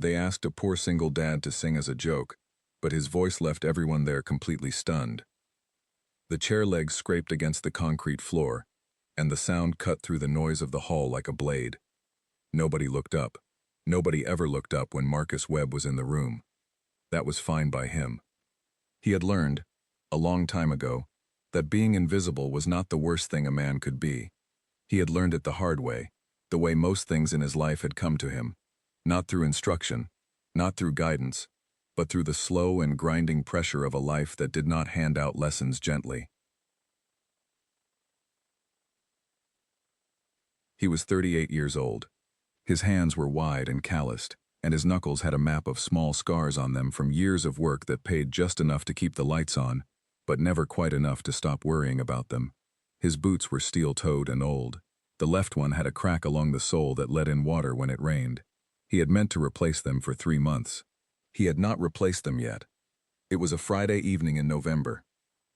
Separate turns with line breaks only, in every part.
They asked a poor single dad to sing as a joke, but his voice left everyone there completely stunned. The chair legs scraped against the concrete floor, and the sound cut through the noise of the hall like a blade. Nobody looked up. Nobody ever looked up when Marcus Webb was in the room. That was fine by him. He had learned, a long time ago, that being invisible was not the worst thing a man could be. He had learned it the hard way, the way most things in his life had come to him, not through instruction, not through guidance, but through the slow and grinding pressure of a life that did not hand out lessons gently. He was 38 years old. His hands were wide and calloused, and his knuckles had a map of small scars on them from years of work that paid just enough to keep the lights on, but never quite enough to stop worrying about them. His boots were steel-toed and old. The left one had a crack along the sole that let in water when it rained. He had meant to replace them for 3 months. He had not replaced them yet. It was a Friday evening in November,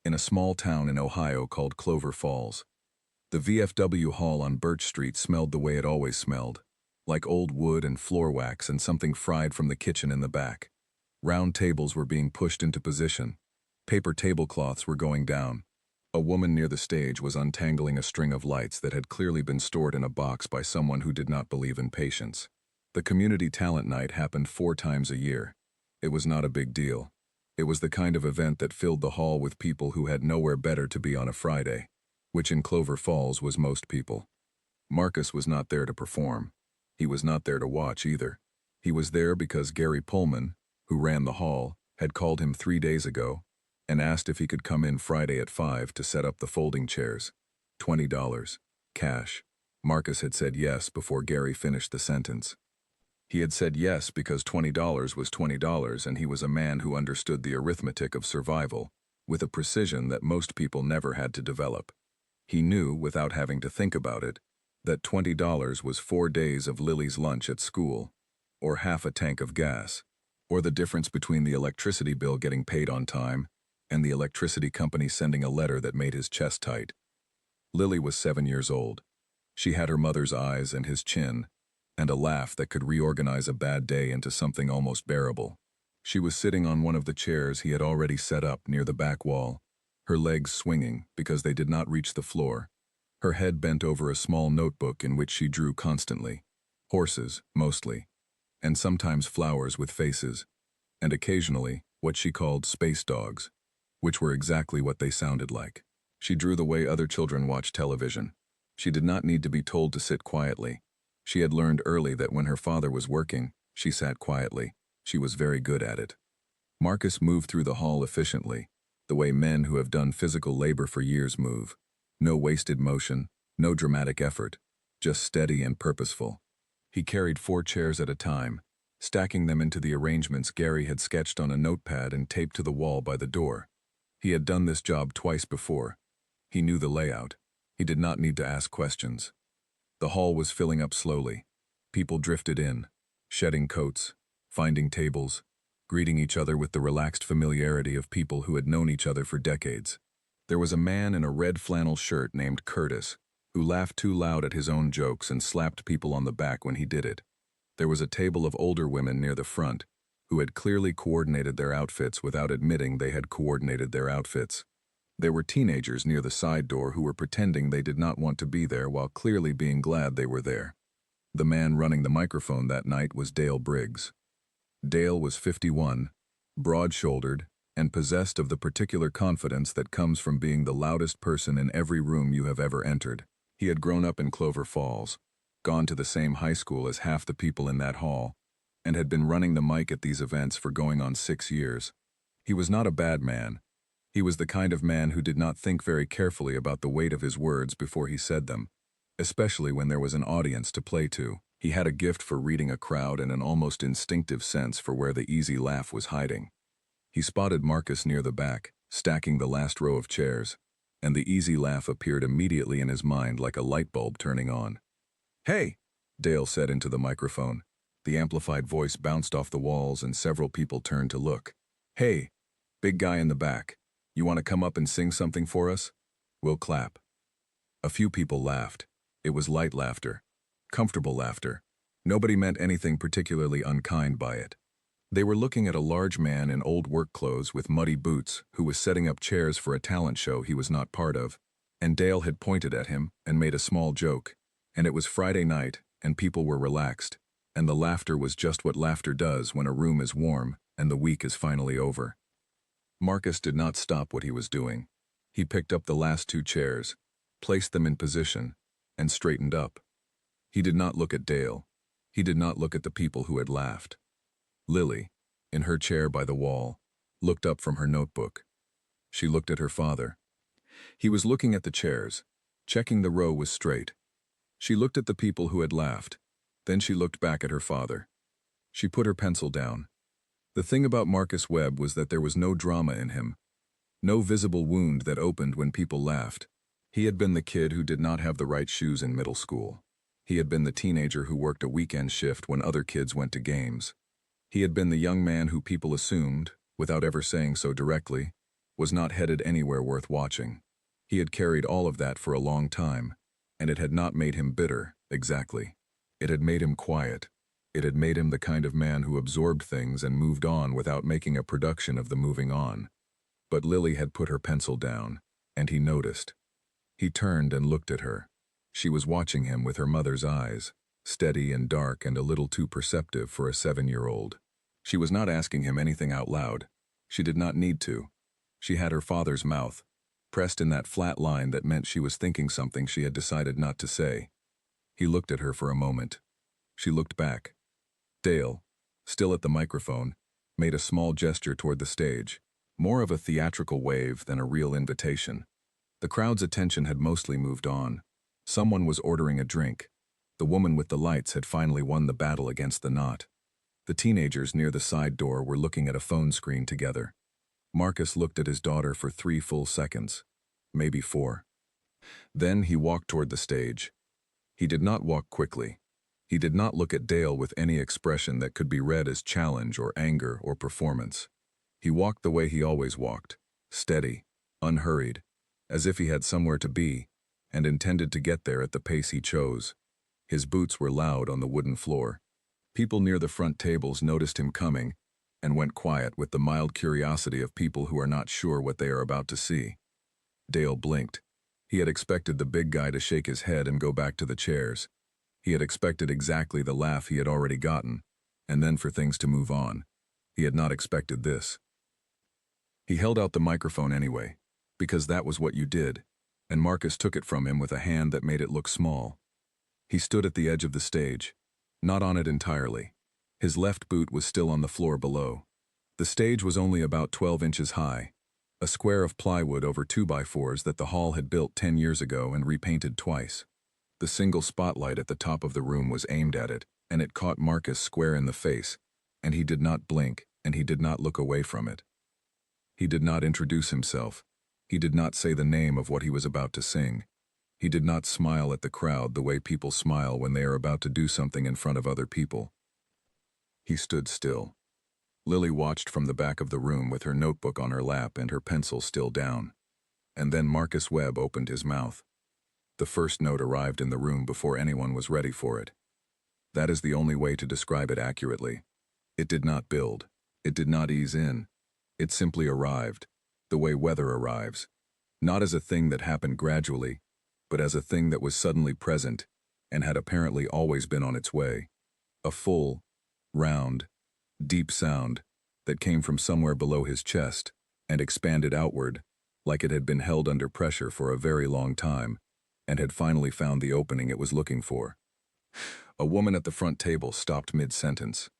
in a small town in Ohio called Clover Falls. The VFW hall on Birch Street smelled the way it always smelled, like old wood and floor wax and something fried from the kitchen in the back. Round tables were being pushed into position. Paper tablecloths were going down. A woman near the stage was untangling a string of lights that had clearly been stored in a box by someone who did not believe in patience. The community talent night happened 4 times a year. It was not a big deal. It was the kind of event that filled the hall with people who had nowhere better to be on a Friday, which in Clover Falls was most people. Marcus was not there to perform. He was not there to watch either. He was there because Gary Pullman, who ran the hall, had called him 3 days ago and asked if he could come in Friday at 5 to set up the folding chairs. $20. Cash. Marcus had said yes before Gary finished the sentence. He had said yes because $20 was $20 and he was a man who understood the arithmetic of survival with a precision that most people never had to develop. He knew, without having to think about it, that $20 was 4 days of Lily's lunch at school, or half a tank of gas, or the difference between the electricity bill getting paid on time and the electricity company sending a letter that made his chest tight. Lily was 7 years old. She had her mother's eyes and his chin, and a laugh that could reorganize a bad day into something almost bearable. She was sitting on one of the chairs he had already set up near the back wall, her legs swinging because they did not reach the floor, her head bent over a small notebook in which she drew constantly. Horses, mostly, and sometimes flowers with faces, and occasionally what she called space dogs, which were exactly what they sounded like. She drew the way other children watch television. She did not need to be told to sit quietly. She had learned early that when her father was working, she sat quietly. She was very good at it. Marcus moved through the hall efficiently, the way men who have done physical labor for years move. No wasted motion, no dramatic effort, just steady and purposeful. He carried 4 chairs at a time, stacking them into the arrangements Gary had sketched on a notepad and taped to the wall by the door. He had done this job twice before. He knew the layout. He did not need to ask questions. The hall was filling up slowly. People drifted in, shedding coats, finding tables, greeting each other with the relaxed familiarity of people who had known each other for decades. There was a man in a red flannel shirt named Curtis, who laughed too loud at his own jokes and slapped people on the back when he did it. There was a table of older women near the front, who had clearly coordinated their outfits without admitting they had coordinated their outfits. There were teenagers near the side door who were pretending they did not want to be there while clearly being glad they were there. The man running the microphone that night was Dale Briggs. Dale was 51, broad-shouldered, and possessed of the particular confidence that comes from being the loudest person in every room you have ever entered. He had grown up in Clover Falls, gone to the same high school as half the people in that hall, and had been running the mic at these events for going on 6 years. He was not a bad man. He was the kind of man who did not think very carefully about the weight of his words before he said them, especially when there was an audience to play to. He had a gift for reading a crowd and an almost instinctive sense for where the easy laugh was hiding. He spotted Marcus near the back, stacking the last row of chairs, and the easy laugh appeared immediately in his mind like a light bulb turning on. "Hey!" Dale said into the microphone. The amplified voice bounced off the walls and several people turned to look. "Hey, big guy in the back, you want to come up and sing something for us? We'll clap." A few people laughed. It was light laughter, comfortable laughter, Nobody meant anything particularly unkind by it. They were looking at a large man in old work clothes with muddy boots who was setting up chairs for a talent show he was not part of, and Dale had pointed at him and made a small joke, and it was Friday night, and people were relaxed, and the laughter was just what laughter does when a room is warm and the week is finally over. Marcus did not stop what he was doing. He picked up the last two chairs, placed them in position, and straightened up. He did not look at Dale. He did not look at the people who had laughed. Lily, in her chair by the wall, looked up from her notebook. She looked at her father. He was looking at the chairs, checking the row was straight. She looked at the people who had laughed. Then she looked back at her father. She put her pencil down. The thing about Marcus Webb was that there was no drama in him. No visible wound that opened when people laughed. He had been the kid who did not have the right shoes in middle school. He had been the teenager who worked a weekend shift when other kids went to games. He had been the young man who people assumed, without ever saying so directly, was not headed anywhere worth watching. He had carried all of that for a long time, and it had not made him bitter, exactly. It had made him quiet. It had made him the kind of man who absorbed things and moved on without making a production of the moving on. But Lily had put her pencil down, and he noticed. He turned and looked at her. She was watching him with her mother's eyes, steady and dark and a little too perceptive for a 7-year-old. She was not asking him anything out loud. She did not need to. She had her father's mouth, pressed in that flat line that meant she was thinking something she had decided not to say. He looked at her for a moment. She looked back. Dale, still at the microphone, made a small gesture toward the stage, more of a theatrical wave than a real invitation. The crowd's attention had mostly moved on. Someone was ordering a drink. The woman with the lights had finally won the battle against the knot. The teenagers near the side door were looking at a phone screen together. Marcus looked at his daughter for 3 full seconds, maybe 4. Then he walked toward the stage. He did not walk quickly. He did not look at Dale with any expression that could be read as challenge or anger or performance. He walked the way he always walked, steady, unhurried, as if he had somewhere to be, and intended to get there at the pace he chose. His boots were loud on the wooden floor. People near the front tables noticed him coming and went quiet with the mild curiosity of people who are not sure what they are about to see. Dale blinked. He had expected the big guy to shake his head and go back to the chairs. He had expected exactly the laugh he had already gotten, and then for things to move on. He had not expected this. He held out the microphone anyway, because that was what you did, and Marcus took it from him with a hand that made it look small. He stood at the edge of the stage, not on it entirely. His left boot was still on the floor below. The stage was only about 12 inches high, a square of plywood over 2x4s that the hall had built 10 years ago and repainted twice. The single spotlight at the top of the room was aimed at it, and it caught Marcus square in the face, and he did not blink, and he did not look away from it. He did not introduce himself. He did not say the name of what he was about to sing. He did not smile at the crowd the way people smile when they are about to do something in front of other people. He stood still. Lily watched from the back of the room with her notebook on her lap and her pencil still down. And then Marcus Webb opened his mouth. The first note arrived in the room before anyone was ready for it. That is the only way to describe it accurately. It did not build. It did not ease in. It simply arrived, the way weather arrives, not as a thing that happened gradually, but as a thing that was suddenly present and had apparently always been on its way. A full, round, deep sound that came from somewhere below his chest and expanded outward, like it had been held under pressure for a very long time and had finally found the opening it was looking for. A woman at the front table stopped mid-sentence.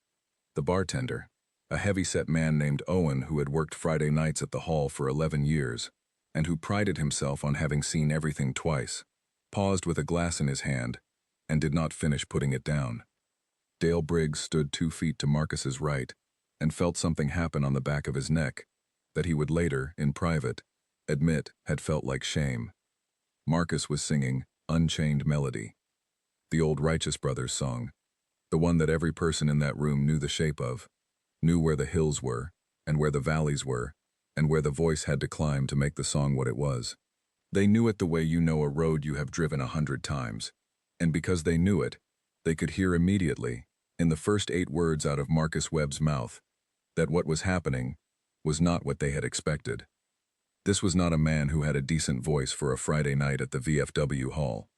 The bartender, a heavy-set man named Owen who had worked Friday nights at the hall for 11 years, and who prided himself on having seen everything twice, paused with a glass in his hand, and did not finish putting it down. Dale Briggs stood 2 feet to Marcus's right, and felt something happen on the back of his neck, that he would later, in private, admit had felt like shame. Marcus was singing Unchained Melody, the old Righteous Brothers song, the one that every person in that room knew the shape of, knew where the hills were, and where the valleys were, and where the voice had to climb to make the song what it was. They knew it the way you know a road you have driven 100 times, and because they knew it, They could hear immediately, in the first 8 words out of Marcus Webb's mouth, that what was happening was not what they had expected. This was not a man who had a decent voice for a Friday night at the VFW hall.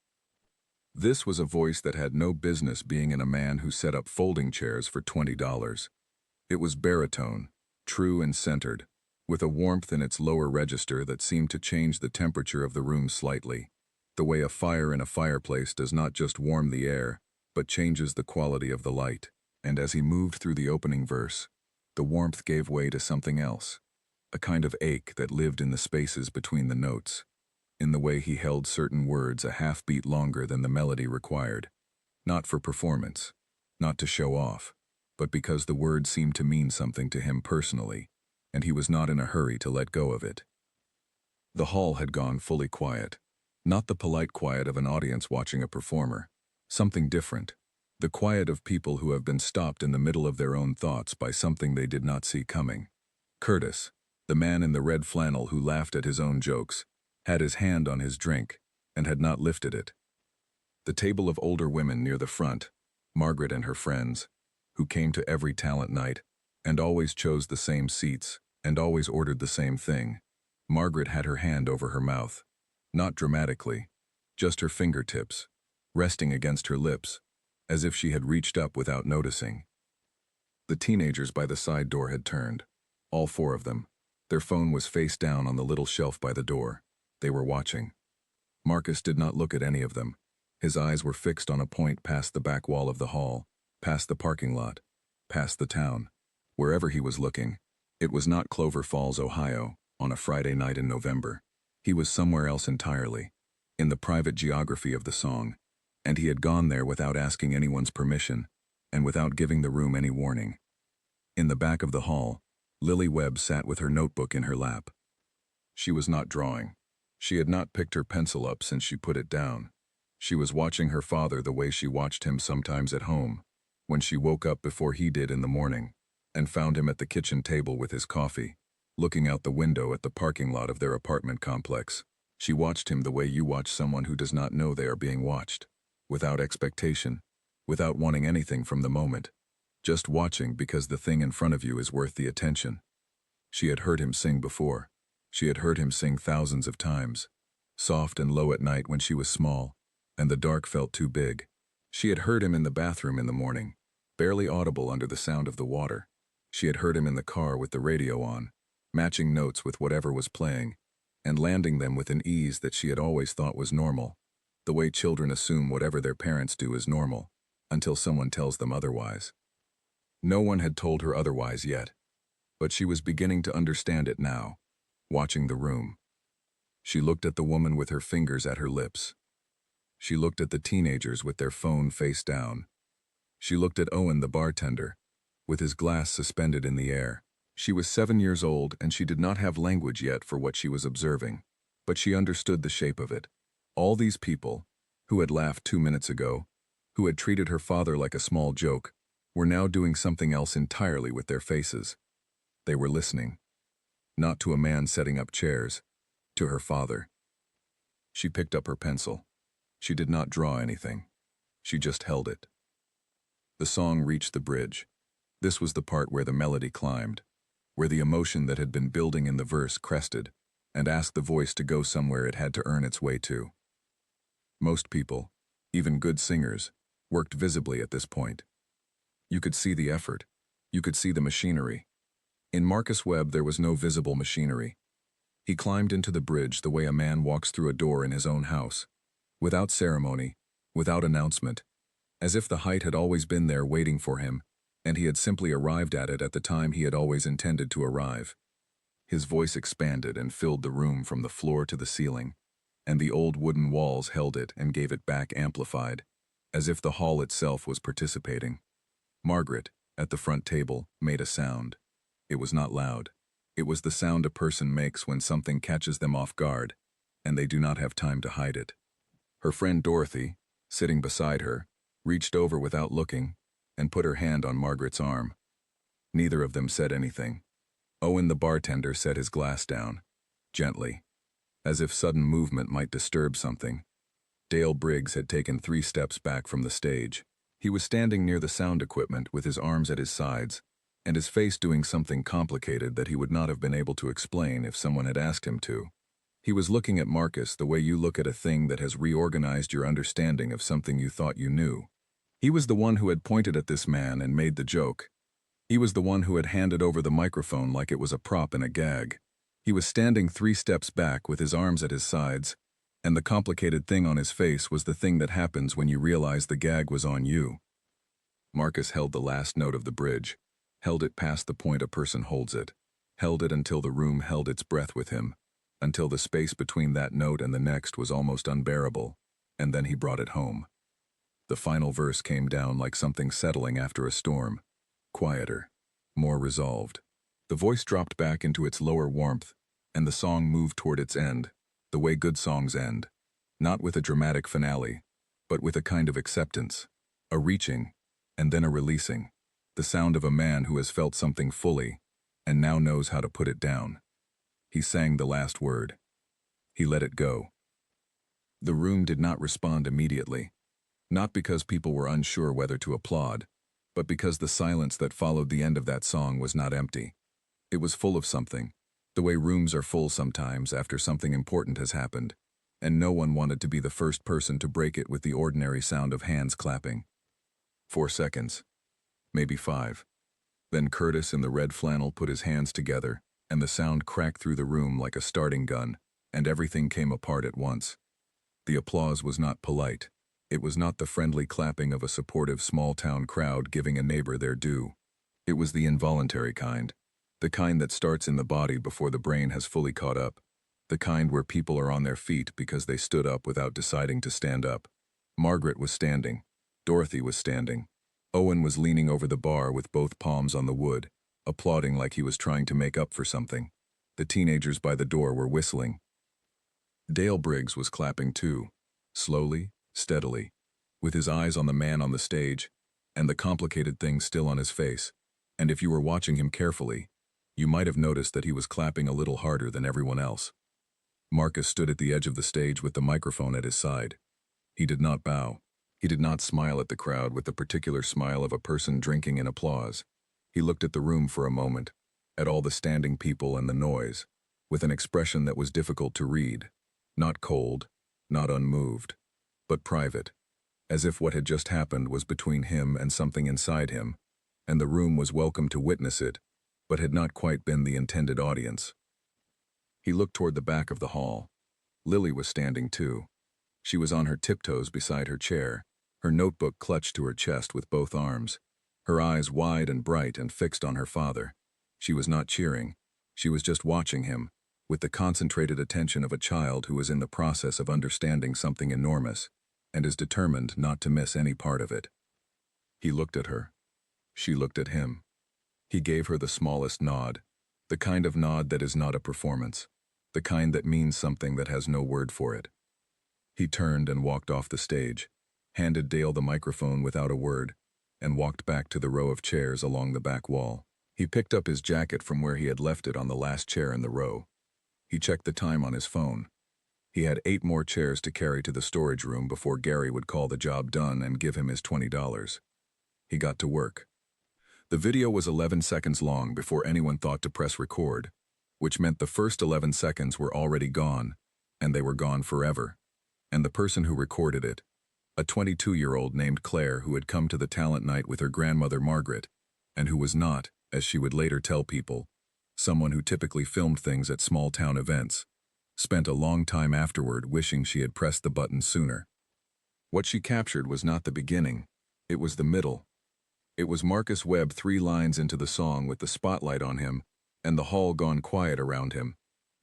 This was a voice that had no business being in a man who set up folding chairs for $20. It was baritone, true and centered, with a warmth in its lower register that seemed to change the temperature of the room slightly, the way a fire in a fireplace does not just warm the air, but changes the quality of the light. And as he moved through the opening verse, the warmth gave way to something else, a kind of ache that lived in the spaces between the notes, in the way he held certain words a half-beat longer than the melody required, not for performance, not to show off, but because the word seemed to mean something to him personally, and he was not in a hurry to let go of it. The hall had gone fully quiet, not the polite quiet of an audience watching a performer, something different, the quiet of people who have been stopped in the middle of their own thoughts by something they did not see coming. Curtis, the man in the red flannel who laughed at his own jokes, had his hand on his drink and had not lifted it. The table of older women near the front, Margaret and her friends, who came to every talent night and always chose the same seats and always ordered the same thing. Margaret had her hand over her mouth, not dramatically, just her fingertips, resting against her lips, as if she had reached up without noticing. The teenagers by the side door had turned, all 4 of them. Their phone was face down on the little shelf by the door. They were watching. Marcus did not look at any of them. His eyes were fixed on a point past the back wall of the hall, past the parking lot, past the town. Wherever he was looking, it was not Clover Falls, Ohio, on a Friday night in November. He was somewhere else entirely, in the private geography of the song, and he had gone there without asking anyone's permission, and without giving the room any warning. In the back of the hall, Lily Webb sat with her notebook in her lap. She was not drawing. She had not picked her pencil up since she put it down. She was watching her father the way she watched him sometimes at home, when she woke up before he did in the morning, and found him at the kitchen table with his coffee, looking out the window at the parking lot of their apartment complex. She watched him the way you watch someone who does not know they are being watched, without expectation, without wanting anything from the moment, just watching because the thing in front of you is worth the attention. She had heard him sing before. She had heard him sing thousands of times, soft and low at night when she was small, and the dark felt too big. She had heard him in the bathroom in the morning, barely audible under the sound of the water. She had heard him in the car with the radio on, matching notes with whatever was playing, and landing them with an ease that she had always thought was normal, the way children assume whatever their parents do is normal, until someone tells them otherwise. No one had told her otherwise yet, but she was beginning to understand it now, watching the room. She looked at the woman with her fingers at her lips. She looked at the teenagers with their phone face down. She looked at Owen the bartender, with his glass suspended in the air. She was 7 years old and she did not have language yet for what she was observing, but she understood the shape of it. All these people, who had laughed 2 minutes ago, who had treated her father like a small joke, were now doing something else entirely with their faces. They were listening. Not to a man setting up chairs, to her father. She picked up her pencil. She did not draw anything. She just held it. The song reached the bridge. This was the part where the melody climbed, where the emotion that had been building in the verse crested, and asked the voice to go somewhere it had to earn its way to. Most people, even good singers, worked visibly at this point. You could see the effort. You could see the machinery. In Marcus Webb there was no visible machinery. He climbed into the bridge the way a man walks through a door in his own house, without ceremony, without announcement, as if the height had always been there waiting for him, and he had simply arrived at it at the time he had always intended to arrive. His voice expanded and filled the room from the floor to the ceiling, and the old wooden walls held it and gave it back amplified, as if the hall itself was participating. Margaret, at the front table, made a sound. It was not loud. It was the sound a person makes when something catches them off guard, and they do not have time to hide it. Her friend Dorothy, sitting beside her, reached over without looking and put her hand on Margaret's arm. Neither of them said anything. Owen the bartender set his glass down, gently, as if sudden movement might disturb something. Dale Briggs had taken 3 steps back from the stage. He was standing near the sound equipment with his arms at his sides, and his face doing something complicated that he would not have been able to explain if someone had asked him to. He was looking at Marcus the way you look at a thing that has reorganized your understanding of something you thought you knew. He was the one who had pointed at this man and made the joke. He was the one who had handed over the microphone like it was a prop in a gag. He was standing 3 steps back with his arms at his sides, and the complicated thing on his face was the thing that happens when you realize the gag was on you. Marcus held the last note of the bridge, held it past the point a person holds it, held it until the room held its breath with him, until the space between that note and the next was almost unbearable, and then he brought it home. The final verse came down like something settling after a storm, quieter, more resolved. The voice dropped back into its lower warmth, and the song moved toward its end, the way good songs end, not with a dramatic finale, but with a kind of acceptance, a reaching, and then a releasing, the sound of a man who has felt something fully, and now knows how to put it down. He sang the last word. He let it go. The room did not respond immediately, not because people were unsure whether to applaud, but because the silence that followed the end of that song was not empty. It was full of something, the way rooms are full sometimes after something important has happened, and no one wanted to be the first person to break it with the ordinary sound of hands clapping. 4 seconds, maybe 5. Then Curtis in the red flannel put his hands together, and the sound cracked through the room like a starting gun, and everything came apart at once. The applause was not polite. It was not the friendly clapping of a supportive small-town crowd giving a neighbor their due. It was the involuntary kind, the kind that starts in the body before the brain has fully caught up, the kind where people are on their feet because they stood up without deciding to stand up. Margaret was standing. Dorothy was standing. Owen was leaning over the bar with both palms on the wood, applauding like he was trying to make up for something. The teenagers by the door were whistling. Dale Briggs was clapping too, slowly, steadily, with his eyes on the man on the stage, and the complicated thing still on his face, and if you were watching him carefully, you might have noticed that he was clapping a little harder than everyone else. Marcus stood at the edge of the stage with the microphone at his side. He did not bow. He did not smile at the crowd with the particular smile of a person drinking in applause. He looked at the room for a moment, at all the standing people and the noise, with an expression that was difficult to read, not cold, not unmoved, but private, as if what had just happened was between him and something inside him, and the room was welcome to witness it, but had not quite been the intended audience. He looked toward the back of the hall. Lily was standing too. She was on her tiptoes beside her chair, her notebook clutched to her chest with both arms, her eyes wide and bright and fixed on her father. She was not cheering. She was just watching him, with the concentrated attention of a child who is in the process of understanding something enormous, and is determined not to miss any part of it. He looked at her. She looked at him. He gave her the smallest nod, the kind of nod that is not a performance, the kind that means something that has no word for it. He turned and walked off the stage, handed Dale the microphone without a word, and walked back to the row of chairs along the back wall. He picked up his jacket from where he had left it on the last chair in the row. He checked the time on his phone. He had 8 more chairs to carry to the storage room before Gary would call the job done and give him his $20. He got to work. The video was 11 seconds long before anyone thought to press record, which meant the first 11 seconds were already gone, and they were gone forever. And the person who recorded it, a 22-year-old named Claire who had come to the talent night with her grandmother Margaret, and who was not, as she would later tell people, someone who typically filmed things at small-town events, spent a long time afterward wishing she had pressed the button sooner. What she captured was not the beginning, it was the middle. It was Marcus Webb 3 lines into the song with the spotlight on him, and the hall gone quiet around him,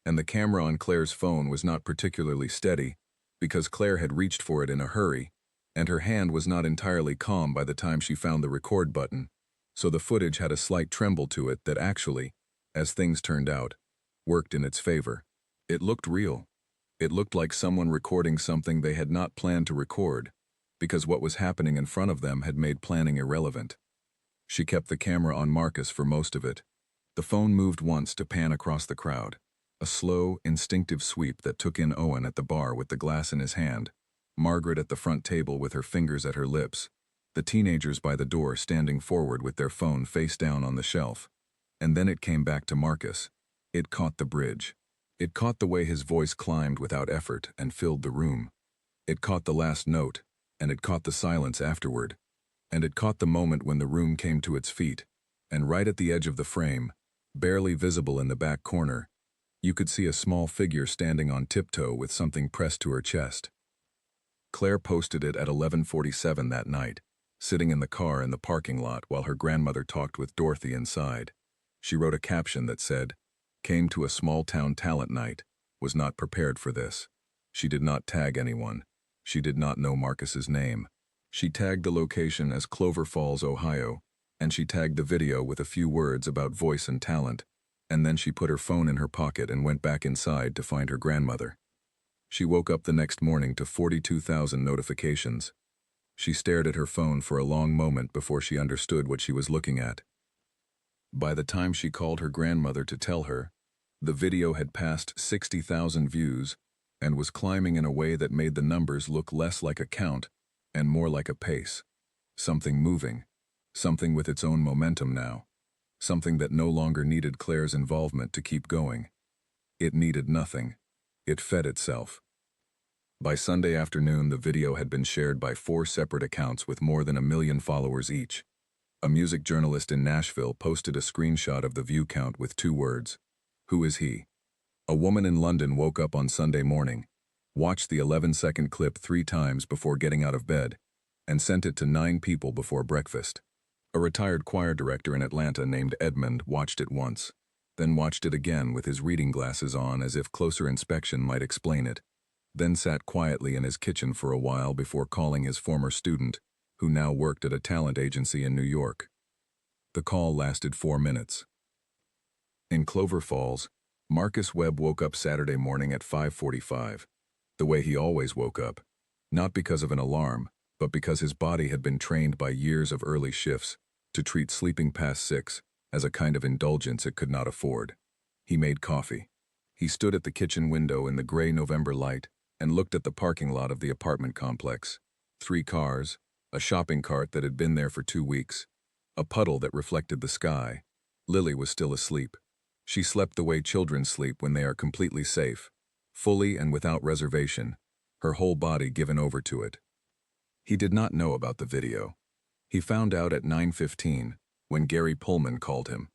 and the camera on Claire's phone was not particularly steady, because Claire had reached for it in a hurry, and her hand was not entirely calm by the time she found the record button, so the footage had a slight tremble to it that actually, as things turned out, worked in its favor. It looked real. It looked like someone recording something they had not planned to record, because what was happening in front of them had made planning irrelevant. She kept the camera on Marcus for most of it. The phone moved once to pan across the crowd, a slow, instinctive sweep that took in Owen at the bar with the glass in his hand, Margaret at the front table with her fingers at her lips, The teenagers by the door standing forward with their phone face down on the shelf. And then it came back to Marcus. It caught the bridge. It caught the way his voice climbed without effort and filled the room. It caught the last note, and it caught the silence afterward. And it caught the moment when the room came to its feet, and right at the edge of the frame, barely visible in the back corner, you could see a small figure standing on tiptoe with something pressed to her chest. Claire posted it at 11:47 that night, sitting in the car in the parking lot while her grandmother talked with Dorothy inside. She wrote a caption that said, "Came to a small-town talent night, was not prepared for this." She did not tag anyone. She did not know Marcus's name. She tagged the location as Clover Falls, Ohio, and she tagged the video with a few words about voice and talent, and then she put her phone in her pocket and went back inside to find her grandmother. She woke up the next morning to 42,000 notifications. She stared at her phone for a long moment before she understood what she was looking at. By the time she called her grandmother to tell her, the video had passed 60,000 views and was climbing in a way that made the numbers look less like a count and more like a pace. Something moving. Something with its own momentum now. Something that no longer needed Claire's involvement to keep going. It needed nothing. It fed itself. By Sunday afternoon, the video had been shared by 4 separate accounts with more than 1 million followers each. A music journalist in Nashville posted a screenshot of the view count with 2 words. Who is he? A woman in London woke up on Sunday morning, watched the 11-second clip 3 times before getting out of bed, and sent it to 9 people before breakfast. A retired choir director in Atlanta named Edmund watched it once, then watched it again with his reading glasses on as if closer inspection might explain it, then sat quietly in his kitchen for a while before calling his former student, who now worked at a talent agency in New York. The call lasted 4 minutes. In Clover Falls, Marcus Webb woke up Saturday morning at 5:45, the way he always woke up, not because of an alarm, but because his body had been trained by years of early shifts to treat sleeping past 6 as a kind of indulgence it could not afford. He made coffee. He stood at the kitchen window in the gray November light and looked at the parking lot of the apartment complex. 3 cars, a shopping cart that had been there for 2 weeks, a puddle that reflected the sky. Lily was still asleep. She slept the way children sleep when they are completely safe, fully and without reservation, her whole body given over to it. He did not know about the video. He found out at 9:15 when Gary Pullman called him.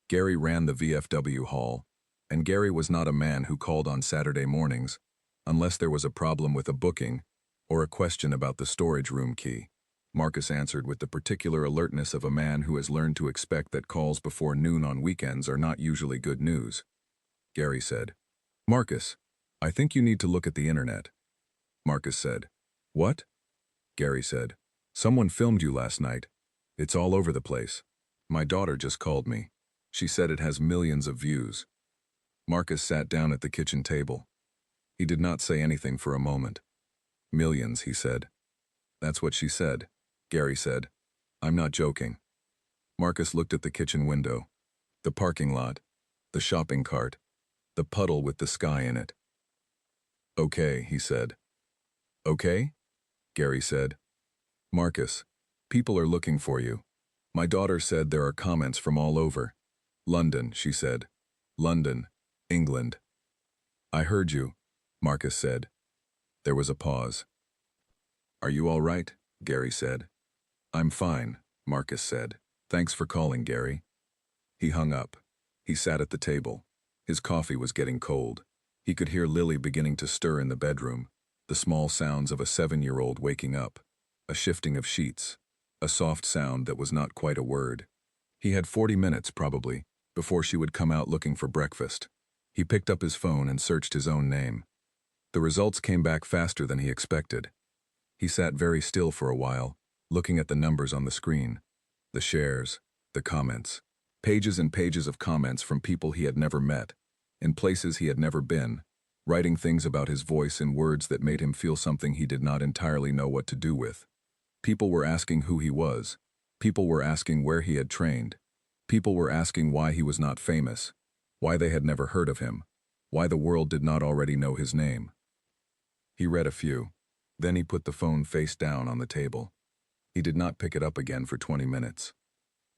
Gary ran the VFW hall, and Gary was not a man who called on Saturday mornings unless there was a problem with a booking or a question about the storage room key. Marcus answered with the particular alertness of a man who has learned to expect that calls before noon on weekends are not usually good news. Gary said, "Marcus, I think you need to look at the internet." Marcus said, "What?" Gary said, "Someone filmed you last night. It's all over the place. My daughter just called me. She said it has millions of views." Marcus sat down at the kitchen table. He did not say anything for a moment. "Millions," he said. "That's what she said," Gary said. "I'm not joking." Marcus looked at the kitchen window, the parking lot, the shopping cart, the puddle with the sky in it. "Okay," he said. "Okay?" Gary said. "Marcus, people are looking for you. My daughter said there are comments from all over. London," she said. "London, England." "I heard you," Marcus said. There was a pause. "Are you all right?" Gary said. "I'm fine," Marcus said. "Thanks for calling, Gary." He hung up. He sat at the table. His coffee was getting cold. He could hear Lily beginning to stir in the bedroom, the small sounds of a 7-year-old waking up, a shifting of sheets, a soft sound that was not quite a word. He had 40 minutes, probably, before she would come out looking for breakfast. He picked up his phone and searched his own name. The results came back faster than he expected. He sat very still for a while, looking at the numbers on the screen, the shares, the comments, pages and pages of comments from people he had never met, in places he had never been, writing things about his voice in words that made him feel something he did not entirely know what to do with. People were asking who he was. People were asking where he had trained. People were asking why he was not famous, why they had never heard of him, why the world did not already know his name. He read a few. Then he put the phone face down on the table. He did not pick it up again for 20 minutes.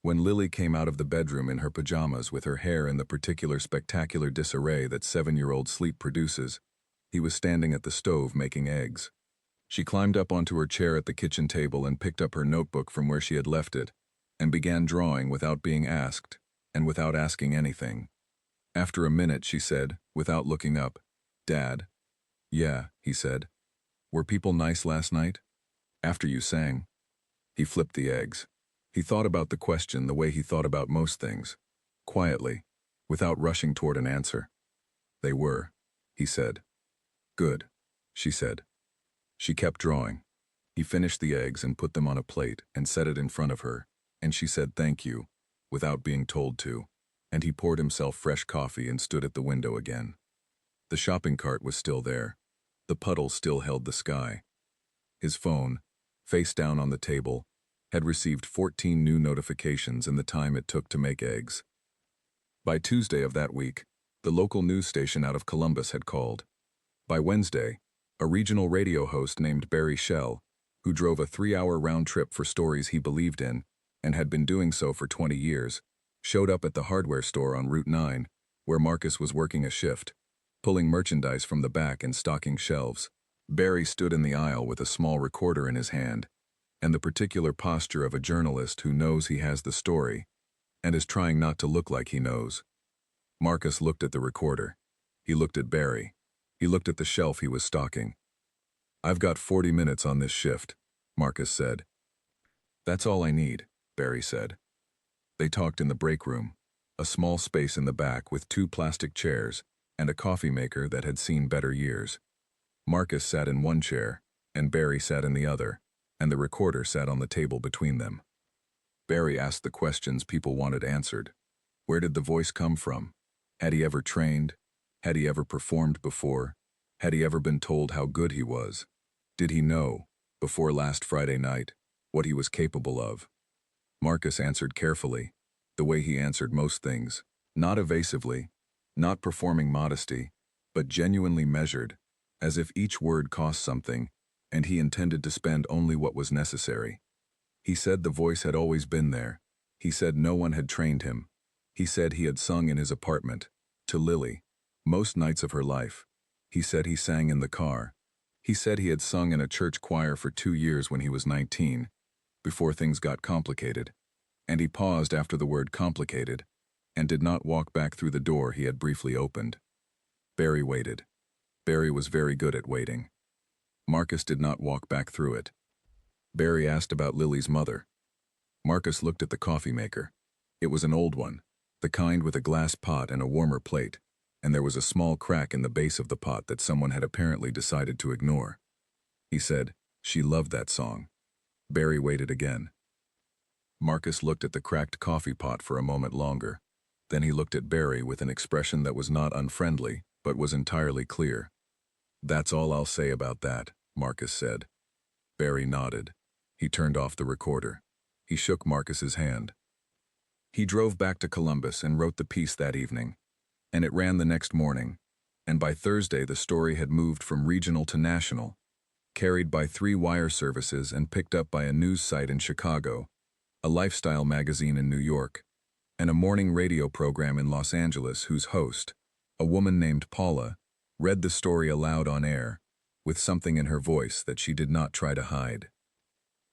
When Lily came out of the bedroom in her pajamas with her hair in the particular spectacular disarray that 7-year-old sleep produces, he was standing at the stove making eggs. She climbed up onto her chair at the kitchen table and picked up her notebook from where she had left it, and began drawing without being asked, and without asking anything. After a minute, she said, without looking up, "Dad." "Yeah," he said. "Were people nice last night? After you sang?" He flipped the eggs. He thought about the question the way he thought about most things, quietly, without rushing toward an answer. "They were," he said. "Good," she said. She kept drawing. He finished the eggs and put them on a plate and set it in front of her, and she said thank you, without being told to, and he poured himself fresh coffee and stood at the window again. The shopping cart was still there. The puddle still held the sky. His phone, face down on the table, had received 14 new notifications in the time it took to make eggs. By Tuesday of that week, the local news station out of Columbus had called. By Wednesday, a regional radio host named Barry Shell, who drove a 3-hour round trip for stories he believed in, and had been doing so for 20 years, showed up at the hardware store on Route 9, where Marcus was working a shift, pulling merchandise from the back and stocking shelves. Barry stood in the aisle with a small recorder in his hand, and the particular posture of a journalist who knows he has the story, and is trying not to look like he knows. Marcus looked at the recorder. He looked at Barry. He looked at the shelf he was stocking. "I've got 40 minutes on this shift," Marcus said. "That's all I need," Barry said. They talked in the break room, a small space in the back with 2 plastic chairs and a coffee maker that had seen better years. Marcus sat in one chair, and Barry sat in the other, and the recorder sat on the table between them. Barry asked the questions people wanted answered. Where did the voice come from? Had he ever trained? Had he ever performed before? Had he ever been told how good he was? Did he know, before last Friday night, what he was capable of? Marcus answered carefully, the way he answered most things, not evasively, not performing modesty, but genuinely measured, as if each word cost something, and he intended to spend only what was necessary. He said the voice had always been there. He said no one had trained him. He said he had sung in his apartment, to Lily, most nights of her life. He said he sang in the car. He said he had sung in a church choir for 2 years when he was 19, before things got complicated. And he paused after the word complicated, and did not walk back through the door he had briefly opened. Barry waited. Barry was very good at waiting. Marcus did not walk back through it. Barry asked about Lily's mother. Marcus looked at the coffee maker. It was an old one, the kind with a glass pot and a warmer plate, and there was a small crack in the base of the pot that someone had apparently decided to ignore. He said, "She loved that song." Barry waited again. Marcus looked at the cracked coffee pot for a moment longer. Then he looked at Barry with an expression that was not unfriendly, but was entirely clear. "That's all I'll say about that," Marcus said. Barry nodded. He turned off the recorder. He shook Marcus's hand. He drove back to Columbus and wrote the piece that evening, and it ran the next morning, and by Thursday the story had moved from regional to national, carried by 3 wire services and picked up by a news site in Chicago, a lifestyle magazine in New York, and a morning radio program in Los Angeles whose host, a woman named Paula, read the story aloud on air, with something in her voice that she did not try to hide.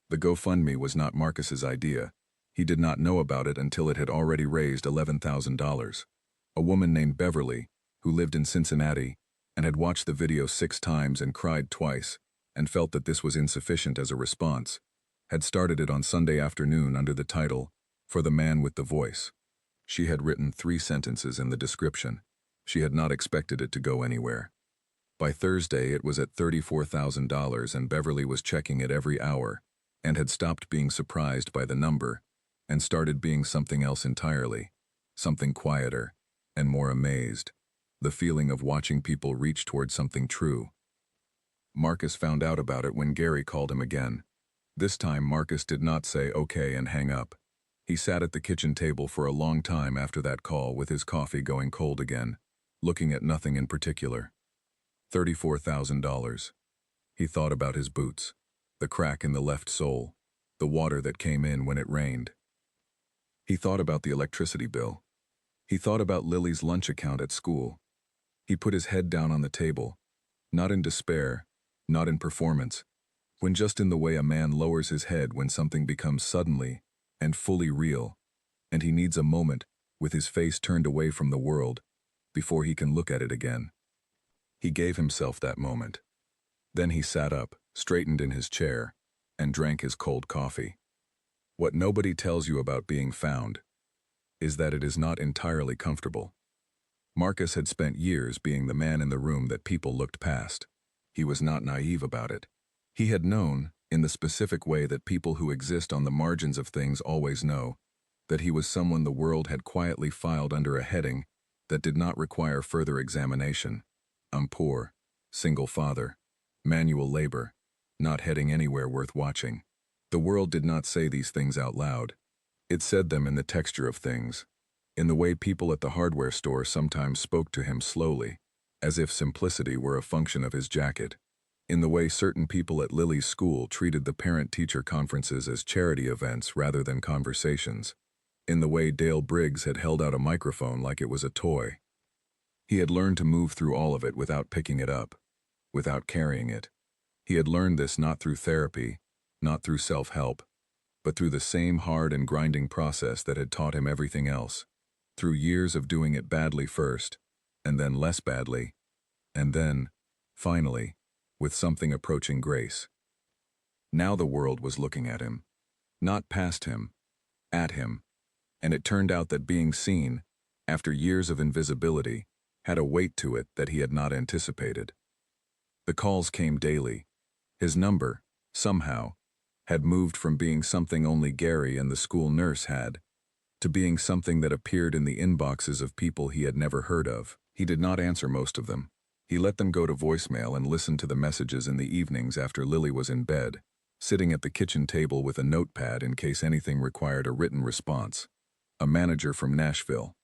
The GoFundMe was not Marcus's idea. He did not know about it until it had already raised $11,000. A woman named Beverly, who lived in Cincinnati, and had watched the video 6 times and cried twice, and felt that this was insufficient as a response, had started it on Sunday afternoon under the title, "For the Man with the Voice." She had written 3 sentences in the description. She had not expected it to go anywhere. By Thursday it was at $34,000 and Beverly was checking it every hour, and had stopped being surprised by the number, and started being something else entirely, something quieter, and more amazed, the feeling of watching people reach toward something true. Marcus found out about it when Gary called him again. This time Marcus did not say okay and hang up. He sat at the kitchen table for a long time after that call with his coffee going cold again, looking at nothing in particular. $34,000. He thought about his boots, the crack in the left sole, the water that came in when it rained. He thought about the electricity bill. He thought about Lily's lunch account at school. He put his head down on the table, not in despair, not in performance, when just in the way a man lowers his head when something becomes suddenly and fully real, and he needs a moment with his face turned away from the world before he can look at it again. He gave himself that moment. Then he sat up, straightened in his chair, and drank his cold coffee. What nobody tells you about being found is that it is not entirely comfortable. Marcus had spent years being the man in the room that people looked past. He was not naive about it. He had known, in the specific way that people who exist on the margins of things always know, that he was someone the world had quietly filed under a heading that did not require further examination. I'm poor, single father, manual labor, not heading anywhere worth watching. The world did not say these things out loud. It said them in the texture of things, in the way people at the hardware store sometimes spoke to him slowly, as if simplicity were a function of his jacket, in the way certain people at Lily's school treated the parent-teacher conferences as charity events rather than conversations, in the way Dale Briggs had held out a microphone like it was a toy. He had learned to move through all of it without picking it up, without carrying it. He had learned this not through therapy, not through self-help, but through the same hard and grinding process that had taught him everything else, through years of doing it badly first, and then less badly, and then, finally, with something approaching grace. Now the world was looking at him, not past him, at him, and it turned out that being seen, after years of invisibility, had a weight to it that he had not anticipated. The calls came daily. His number, somehow, had moved from being something only Gary and the school nurse had, to being something that appeared in the inboxes of people he had never heard of. He did not answer most of them. He let them go to voicemail and listened to the messages in the evenings after Lily was in bed, sitting at the kitchen table with a notepad in case anything required a written response. A manager from Nashville,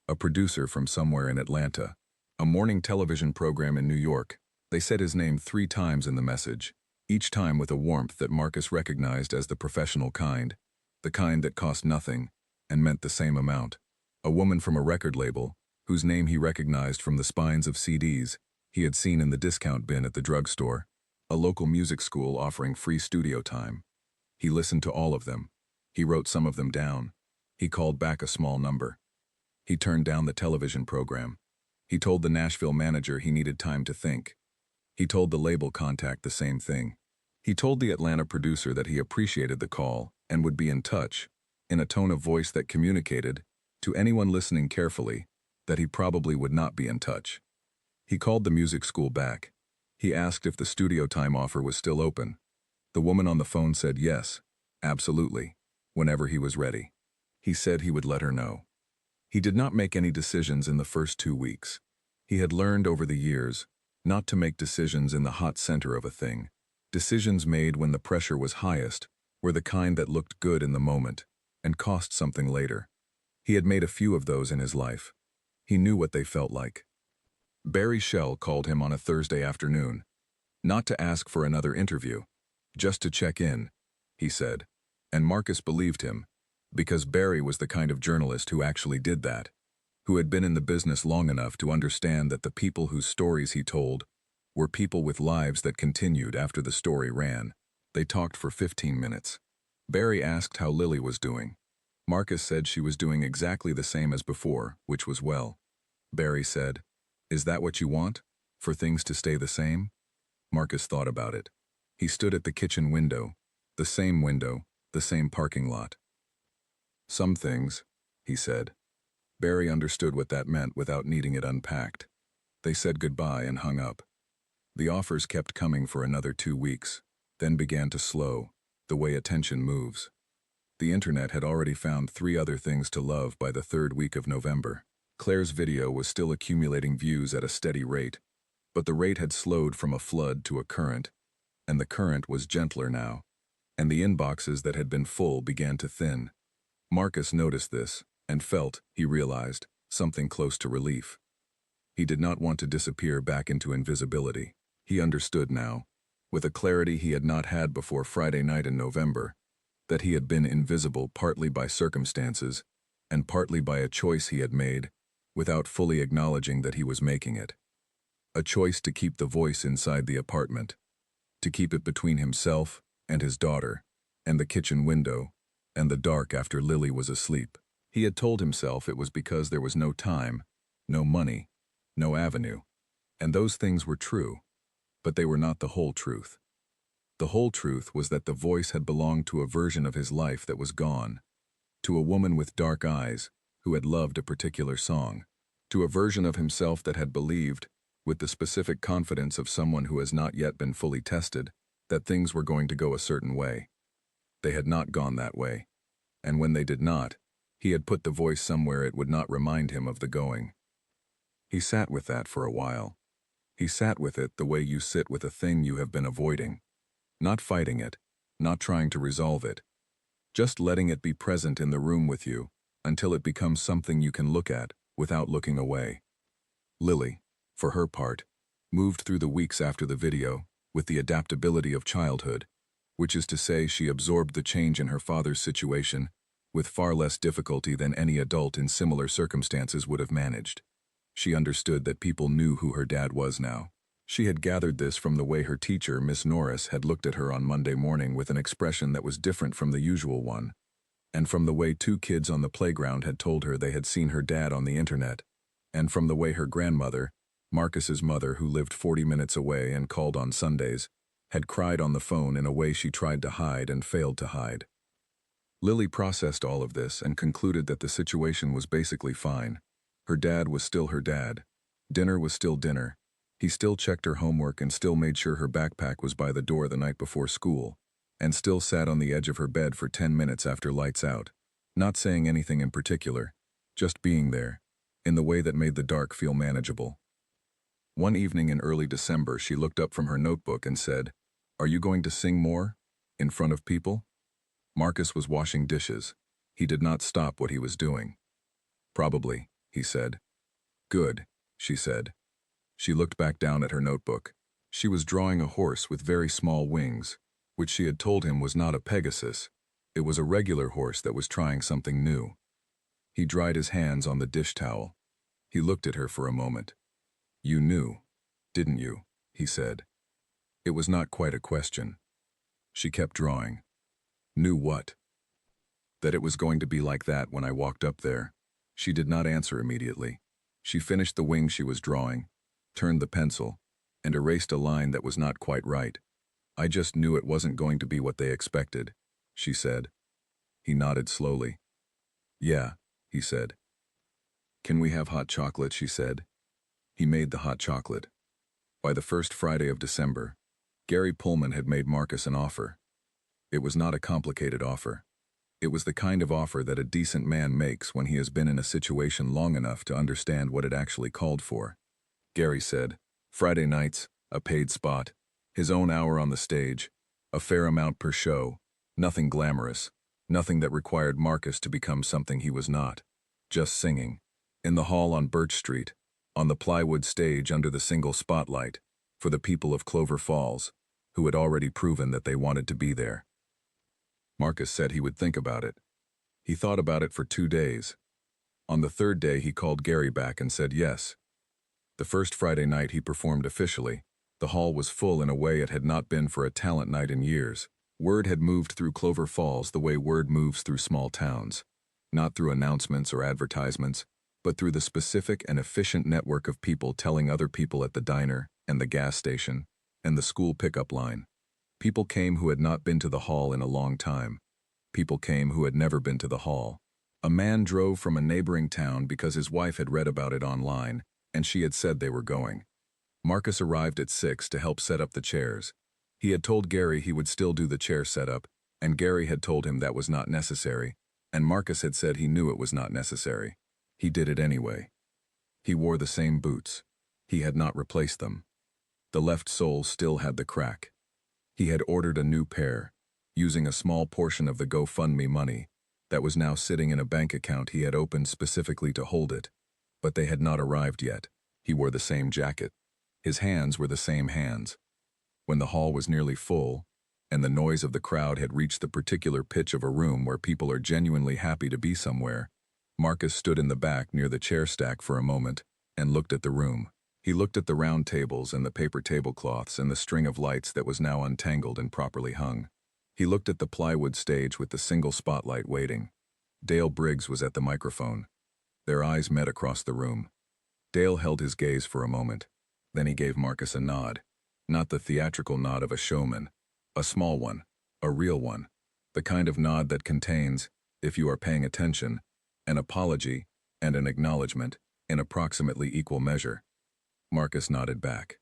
a producer from somewhere in Atlanta, a morning television program in New York. They said his name 3 times in the message, each time with a warmth that Marcus recognized as the professional kind, the kind that cost nothing and meant the same amount. A woman from a record label, whose name he recognized from the spines of CDs he had seen in the discount bin at the drugstore. A local music school offering free studio time. He listened to all of them. He wrote some of them down. He called back a small number. He turned down the television program. He told the Nashville manager he needed time to think. He told the label contact the same thing. He told the Atlanta producer that he appreciated the call and would be in touch, in a tone of voice that communicated, to anyone listening carefully, that he probably would not be in touch. He called the music school back. He asked if the studio time offer was still open. The woman on the phone said yes, absolutely, whenever he was ready. He said he would let her know. He did not make any decisions in the first 2 weeks. He had learned over the years not to make decisions in the hot center of a thing. Decisions made when the pressure was highest were the kind that looked good in the moment and cost something later. He had made a few of those in his life. He knew what they felt like. Barry Shell called him on a Thursday afternoon, not to ask for another interview, just to check in, he said, and Marcus believed him, because Barry was the kind of journalist who actually did that, who had been in the business long enough to understand that the people whose stories he told were people with lives that continued after the story ran. They talked for 15 minutes. Barry asked how Lily was doing. Marcus said she was doing exactly the same as before, which was well. Barry said, "Is that what you want? For things to stay the same?" Marcus thought about it. He stood at the kitchen window, the same parking lot. "Some things," he said. Barry understood what that meant without needing it unpacked. They said goodbye and hung up. The offers kept coming for another 2 weeks, then began to slow, the way attention moves. The internet had already found 3 other things to love by the 3rd week of November. Claire's video was still accumulating views at a steady rate, but the rate had slowed from a flood to a current, and the current was gentler now, and the inboxes that had been full began to thin. Marcus noticed this, and felt, he realized, something close to relief. He did not want to disappear back into invisibility. He understood now, with a clarity he had not had before Friday night in November, that he had been invisible partly by circumstances and partly by a choice he had made without fully acknowledging that he was making it. A choice to keep the voice inside the apartment, to keep it between himself and his daughter, and the kitchen window, and the dark after Lily was asleep. He had told himself it was because there was no time, no money, no avenue, and those things were true, but they were not the whole truth. The whole truth was that the voice had belonged to a version of his life that was gone, to a woman with dark eyes who had loved a particular song, to a version of himself that had believed, with the specific confidence of someone who has not yet been fully tested, that things were going to go a certain way. They had not gone that way, and when they did not, he had put the voice somewhere it would not remind him of the going. He sat with that for a while. He sat with it the way you sit with a thing you have been avoiding, not fighting it, not trying to resolve it, just letting it be present in the room with you until it becomes something you can look at without looking away. Lily, for her part, moved through the weeks after the video with the adaptability of childhood, which is to say she absorbed the change in her father's situation with far less difficulty than any adult in similar circumstances would have managed. She understood that people knew who her dad was now. She had gathered this from the way her teacher, Miss Norris, had looked at her on Monday morning with an expression that was different from the usual one, and from the way two kids on the playground had told her they had seen her dad on the internet, and from the way her grandmother, Marcus's mother who lived 40 minutes away and called on Sundays, had cried on the phone in a way she tried to hide and failed to hide. Lily processed all of this and concluded that the situation was basically fine. Her dad was still her dad. Dinner was still dinner. He still checked her homework and still made sure her backpack was by the door the night before school, and still sat on the edge of her bed for 10 minutes after lights out, not saying anything in particular, just being there, in the way that made the dark feel manageable. One evening in early December, she looked up from her notebook and said, "Are you going to sing more? In front of people?" Marcus was washing dishes. He did not stop what he was doing. "Probably," he said. "Good," she said. She looked back down at her notebook. She was drawing a horse with very small wings, which she had told him was not a Pegasus. It was a regular horse that was trying something new. He dried his hands on the dish towel. He looked at her for a moment. "You knew, didn't you?" he said. It was not quite a question. She kept drawing. "Knew what?" "That it was going to be like that when I walked up there." She did not answer immediately. She finished the wing she was drawing, turned the pencil, and erased a line that was not quite right. "I just knew it wasn't going to be what they expected," she said. He nodded slowly. "Yeah," he said. "Can we have hot chocolate?" she said. He made the hot chocolate. By the first Friday of December, Gary Pullman had made Marcus an offer. It was not a complicated offer. It was the kind of offer that a decent man makes when he has been in a situation long enough to understand what it actually called for. Gary said, Friday nights, a paid spot, his own hour on the stage, a fair amount per show, nothing glamorous, nothing that required Marcus to become something he was not, just singing, in the hall on Birch Street, on the plywood stage under the single spotlight, for the people of Clover Falls, who had already proven that they wanted to be there. Marcus said he would think about it. He thought about it for 2 days. On the third day he called Gary back and said yes. The first Friday night he performed officially. The hall was full in a way it had not been for a talent night in years. Word had moved through Clover Falls the way word moves through small towns, not through announcements or advertisements, but through the specific and efficient network of people telling other people at the diner and the gas station and the school pickup line. People came who had not been to the hall in a long time. People came who had never been to the hall. A man drove from a neighboring town because his wife had read about it online, and she had said they were going. Marcus arrived at 6 to help set up the chairs. He had told Gary he would still do the chair setup, and Gary had told him that was not necessary, and Marcus had said he knew it was not necessary. He did it anyway. He wore the same boots. He had not replaced them. The left sole still had the crack. He had ordered a new pair, using a small portion of the GoFundMe money that was now sitting in a bank account he had opened specifically to hold it, but they had not arrived yet. He wore the same jacket. His hands were the same hands. When the hall was nearly full, and the noise of the crowd had reached the particular pitch of a room where people are genuinely happy to be somewhere. Marcus stood in the back near the chair stack for a moment and looked at the room. He looked at the round tables and the paper tablecloths and the string of lights that was now untangled and properly hung. He looked at the plywood stage with the single spotlight waiting. Dale Briggs was at the microphone. Their eyes met across the room. Dale held his gaze for a moment. Then he gave Marcus a nod. Not the theatrical nod of a showman. A small one. A real one. The kind of nod that contains, if you are paying attention, an apology and an acknowledgement in approximately equal measure. Marcus nodded back.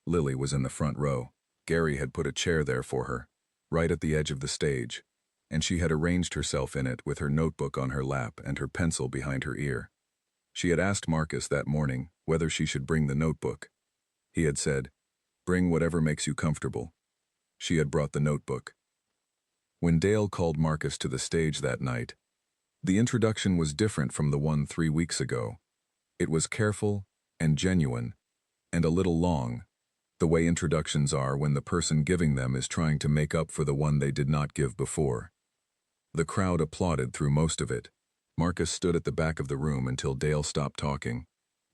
Lily was in the front row. Gary had put a chair there for her, right at the edge of the stage, and she had arranged herself in it with her notebook on her lap and her pencil behind her ear. She had asked Marcus that morning whether she should bring the notebook. He had said, "Bring whatever makes you comfortable." She had brought the notebook. When Dale called Marcus to the stage that night, the introduction was different from the one 3 weeks ago. It was careful and genuine, and a little long, the way introductions are when the person giving them is trying to make up for the one they did not give before. The crowd applauded through most of it. Marcus stood at the back of the room until Dale stopped talking,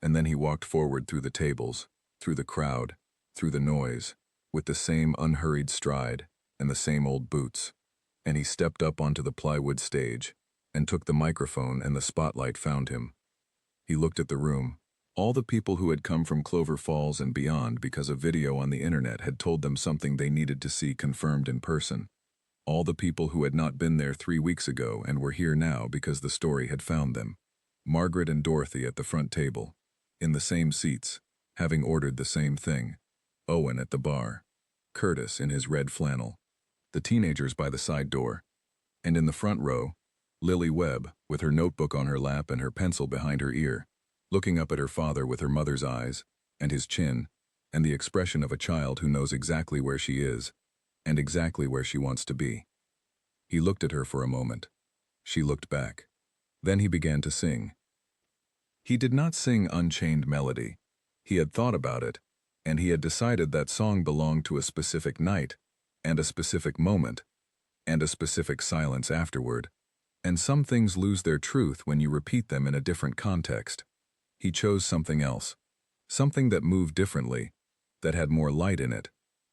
and then he walked forward through the tables, through the crowd, through the noise, with the same unhurried stride and the same old boots, and he stepped up onto the plywood stage and took the microphone, and the spotlight found him. He looked at the room. All the people who had come from Clover Falls and beyond because a video on the internet had told them something they needed to see confirmed in person. All the people who had not been there 3 weeks ago and were here now because the story had found them. Margaret and Dorothy at the front table, in the same seats, having ordered the same thing. Owen at the bar. Curtis in his red flannel. The teenagers by the side door. And in the front row, Lily Webb, with her notebook on her lap and her pencil behind her ear, looking up at her father with her mother's eyes, and his chin, and the expression of a child who knows exactly where she is, and exactly where she wants to be. He looked at her for a moment. She looked back. Then he began to sing. He did not sing Unchained Melody. He had thought about it, and he had decided that song belonged to a specific night, and a specific moment, and a specific silence afterward. And some things lose their truth when you repeat them in a different context. He chose something else, something that moved differently, that had more light in it,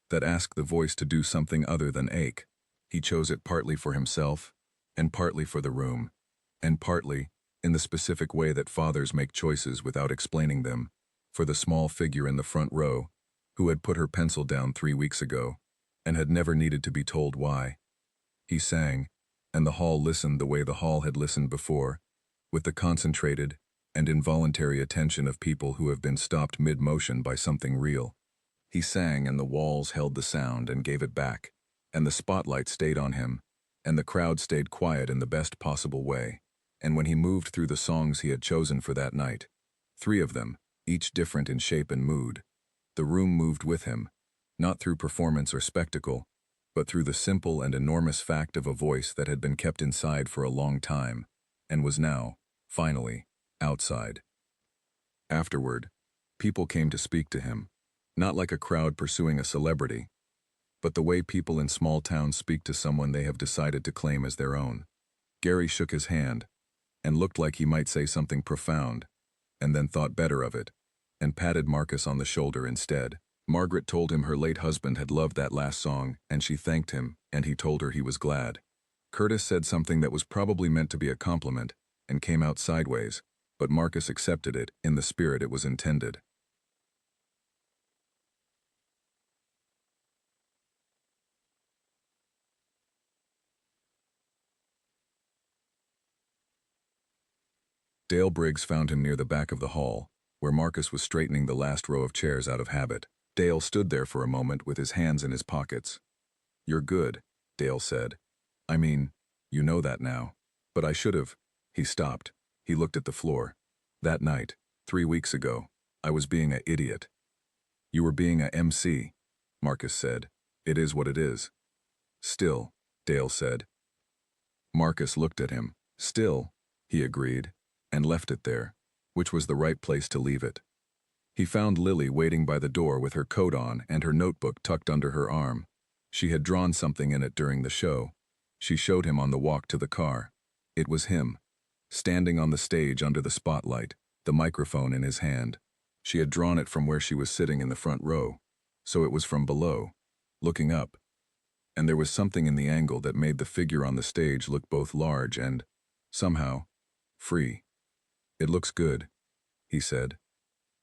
that asked the voice to do something other than ache. He chose it partly for himself, and partly for the room, and partly, in the specific way that fathers make choices without explaining them, for the small figure in the front row, who had put her pencil down 3 weeks ago, and had never needed to be told why. He sang, and the hall listened the way the hall had listened before, with the concentrated and involuntary attention of people who have been stopped mid-motion by something real. He sang, and the walls held the sound and gave it back, and the spotlight stayed on him, and the crowd stayed quiet in the best possible way. And when he moved through the songs he had chosen for that night, 3 of them, each different in shape and mood, the room moved with him, not through performance or spectacle, but through the simple and enormous fact of a voice that had been kept inside for a long time, and was now, finally, outside. Afterward, people came to speak to him, not like a crowd pursuing a celebrity, but the way people in small towns speak to someone they have decided to claim as their own. Gary shook his hand, and looked like he might say something profound, and then thought better of it, and patted Marcus on the shoulder instead. Margaret told him her late husband had loved that last song, and she thanked him, and he told her he was glad. Curtis said something that was probably meant to be a compliment, and came out sideways, but Marcus accepted it in the spirit it was intended. Dale Briggs found him near the back of the hall, where Marcus was straightening the last row of chairs out of habit. Dale stood there for a moment with his hands in his pockets. "You're good," Dale said. "I mean, you know that now. But I should have." He stopped. He looked at the floor. "That night, 3 weeks ago, I was being a idiot." "You were being a MC," Marcus said. "It is what it is." "Still," Dale said. Marcus looked at him. "Still," he agreed, and left it there, which was the right place to leave it. He found Lily waiting by the door with her coat on and her notebook tucked under her arm. She had drawn something in it during the show. She showed him on the walk to the car. It was him, standing on the stage under the spotlight, the microphone in his hand. She had drawn it from where she was sitting in the front row, so it was from below, looking up. And there was something in the angle that made the figure on the stage look both large and, somehow, free. "It looks good," he said.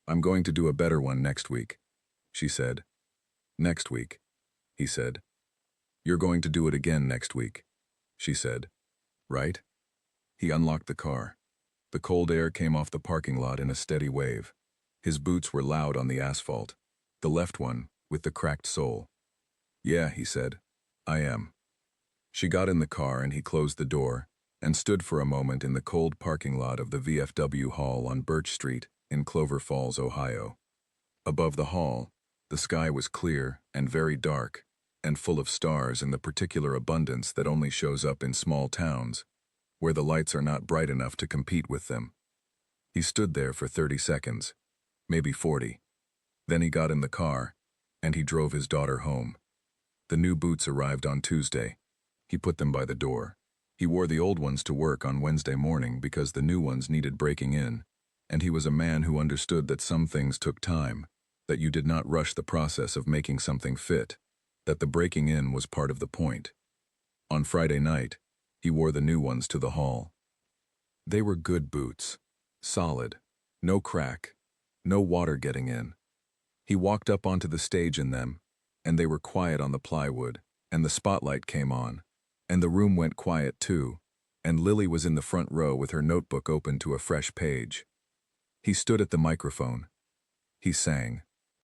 "I'm going to do a better one next week," she said. "Next week," he said. "You're going to do it again next week," she said. "Right?" He unlocked the car. The cold air came off the parking lot in a steady wave. His boots were loud on the asphalt, the left one with the cracked sole. "Yeah," he said. "I am." She got in the car and he closed the door and stood for a moment in the cold parking lot of the VFW Hall on Birch Street in Clover Falls, Ohio. Above the hall, the sky was clear and very dark and full of stars in the particular abundance that only shows up in small towns, where the lights are not bright enough to compete with them. He stood there for 30 seconds, maybe 40. Then he got in the car, and he drove his daughter home. The new boots arrived on Tuesday. He put them by the door. He wore the old ones to work on Wednesday morning because the new ones needed breaking in, and he was a man who understood that some things took time, that you did not rush the process of making something fit, that the breaking in was part of the point. On Friday night, he wore the new ones to the hall. They were good boots, solid, no crack, no water getting in. He walked up onto the stage in them, and they were quiet on the plywood, and the spotlight came on, and the room went quiet too, and Lily was in the front row with her notebook open to a fresh page. He stood at the microphone. He sang.